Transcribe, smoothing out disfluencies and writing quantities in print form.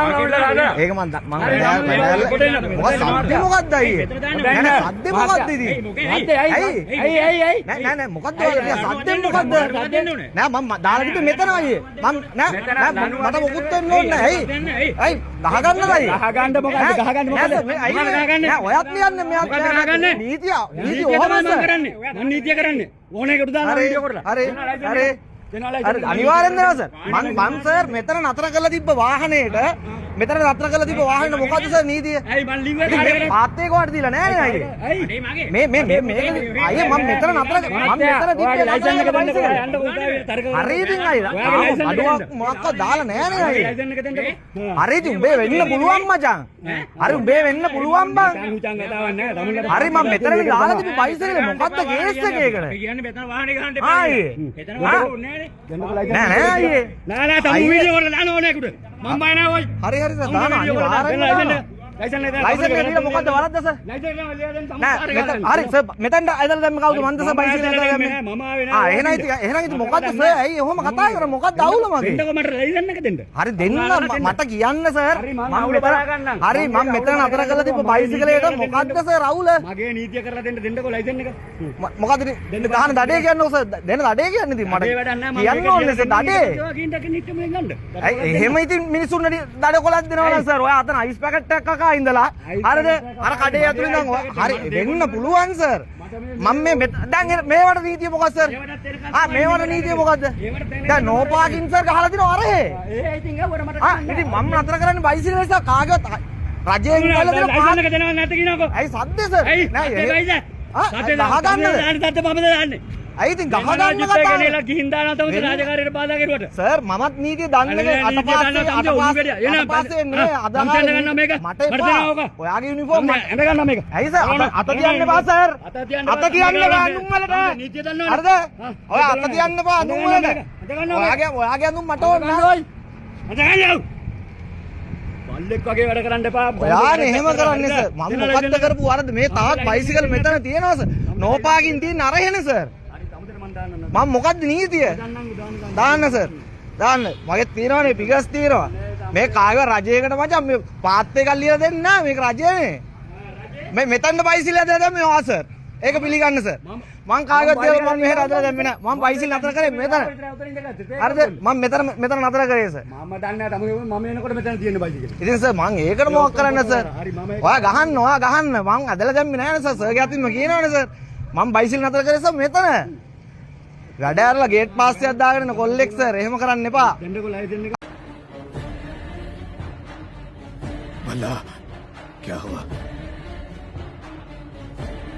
ඒක මම මොකක්ද සද්දේ මොකක්ද අයියේ? නෑ සද්දේ මොකක්ද ඉතින්? නෑ මොකක්ද සද්දේ මොකක්ද? නෑ මම දාලා තිබ්බේ මෙතන අයියේ. මම නෑ මට මොකුත් වෙන්න ඕනේ නෑ. ඇයි ගහගන්නද අයියේ? ගහගන්න මොකද්ද? ගහගන්න මොකද්ද? නෑ ඔයත් ලියන්නේ මෙයාත් ගහගන්නේ. නීතිය ඔහොමද කරන්නේ? මම නීතිය කරන්නේ. ඕනෙකට දාලා වීඩියෝ කරලා. හරි අනිවාර්යෙන් දෙනවා සර්. මම සර් මෙතන නතර කරලා තිබ්බ වාහනේට මෙතන නතර කරලා තිබ්බ වාහනේ මොකද්ද සර් නීතිය? ඇයි මං ලිව්වේ කාර්යයට පාත්තේ කොහට දීලා නෑනේ අයියේ. ඇයි මේ අයියේ මම මෙතන නතර මම මෙතන තිබ්බේ ලයිසන් එක දෙන්න යන්න උදාවියට තර්ක කරා. හරි ඉතින් අයියේ අඩුවක් මොකක්වත් දාලා නෑනේ අයියේ. ලයිසන් එක දෙන්නකෝ. හරි ඉතින් උඹේ වෙන්න පුළුවන් මචං. හරි උඹේ වෙන්න පුළුවන් බං. හරි මම මෙතන දාලා තිබ්බ බයිසිකලේ මොකද්ද කේස් එක ඒකට? කියන්නේ මෙතන වාහනේ ගහන්න එපා. ආයේ මෙතන වාහනේ ඕනේ නෑනේ. නෑ අයියේ. නෑ තම වීඩියෝ වල දාන්න ඕනේ කුඩ. මම බය නෑ ඔය. හරි සර් දාන්න අනිවාර්යෙන් ලයිසන් එක දීලා මොකද්ද වරද්ද සර්? ලයිසන් එක ලියලා දෙන්න සමහර හරි සර් මෙතෙන්ට ඇදලා දැම්ම කවුද මන්ද සර් බයිසිකල් ඇදලා දැම්මේ? මම ආවේ නෑ. එහෙනම් ඉතින් මොකද්ද සර්? ඇයි ඔහොම කතා කරන්නේ? මොකද්ද අවුල මගේ? දෙන්නකෝ මට ලයිසන් එක දෙන්න. හරි දෙන්න මට කියන්න සර්. මම මෙතන නතර කරලා තිබ්බ බයිසිකලේට මොකද්ද සර් අවුල? මගේ නීතිය කරලා දෙන්නකෝ ලයිසන් එක. මොකද්ද දෙන්න ගහන දඩේ කියන්නේ සර්? දෙන්න දඩේ කියන්නේ ඉතින් මට කියන්න ඕනේ සර් දඩේ. එහෙම ඉතින් මිනිස්සුන්ට දඩ කොලක් දෙනවා සර්. ඔය අතන අයිස් පැකට් එකක් ඉඳලා හරිද අර කඩේ ඇතුලේ ඉඳන් හරි වෙන්න පුළුවන් සර් මම මේ දැන් මේවට නීතිය මොකක්ද සර් මේවට නීතිය මොකද්ද දැන් නෝ පාකින් සර් ගහලා දිනව අරහේ ඉතින් මම නතර කරන්නේ බයිසිකල් නිසා කාගේවත් රජයෙන් ගහලා දෙන පාස් එක දෙනව නැද්ද කියනකෝ ඇයි සද්දේ සර් නෑ සද්දේ ගහගන්නද සද්දේ මමද දාන්නේ ඇයි ඉතින් ගහ ගන්න කතා ගේලා ගිහින් දානවා තමයි රාජකාරියට බාධා කරුවට සර් මමත් නීතිය දන්නේ අතපස්සේ නේ අදහස් ගන්න මේක මට එපා ඔයාගේ යුනිෆෝම් ඇඳ ගන්න මේක ඇයි සර් අත තියන්න එපා සර් අත තියන්න බෑ අඳුම් වලට නීතිය දන්නවනේ හරිද ඔය අත තියන්න එපා අඳුම් වලට ඔයාගේ අඳුම් මට ඕන නෑ ඔය අත ගන්න බල්ලෙක් වගේ වැඩ කරන්න එපා ඔයානේ එහෙම කරන්නේ සර් මම මොකක්ද කරපු වරද මේ තාත් බයිසිකල් මෙතන තියෙනවා සර් නෝ පාකින් තියෙන අරහෙනේ සර් මම මොකද්ද නීතිය දාන්න සර් දාන්න මගේ තියෙනවනේ පිගස් තියෙනවා මේ කායව රජයකට මචං මේ පාත් එකක් ලියලා දෙන්න නෑ මේක රජයනේ මේ මෙතන බයිසිකල් ඇදලා දැම්මේ ඔයා සර් ඒක පිළිගන්න සර් මං කායවත් දේවල් මම මෙහෙට ඇදලා දැම්මේ නෑ මම බයිසිකල් නතර කරේ මෙතන හරිද මම මෙතන නතර කරේ සර් මම දන්නේ නෑ තමයි මම එනකොට මෙතන තියෙන බයිසිකල් ඉතින් සර් මං ඒකට මොකක් කරන්නේ සර් ඔයා ගහන්න මං ඇදලා දැම්මේ නෑනේ සර් සර්ගේ අතින්ම කියනවනේ සර් මම බයිසිකල් නතර කරේ සර් මෙතන වැඩ ඇරලා ගේට් පාස් එකක් දාගෙන කොල්ලෙක් සර් එහෙම කරන්න එපා දෙන්නකෝ ලයිසන් එක भला क्या हुआ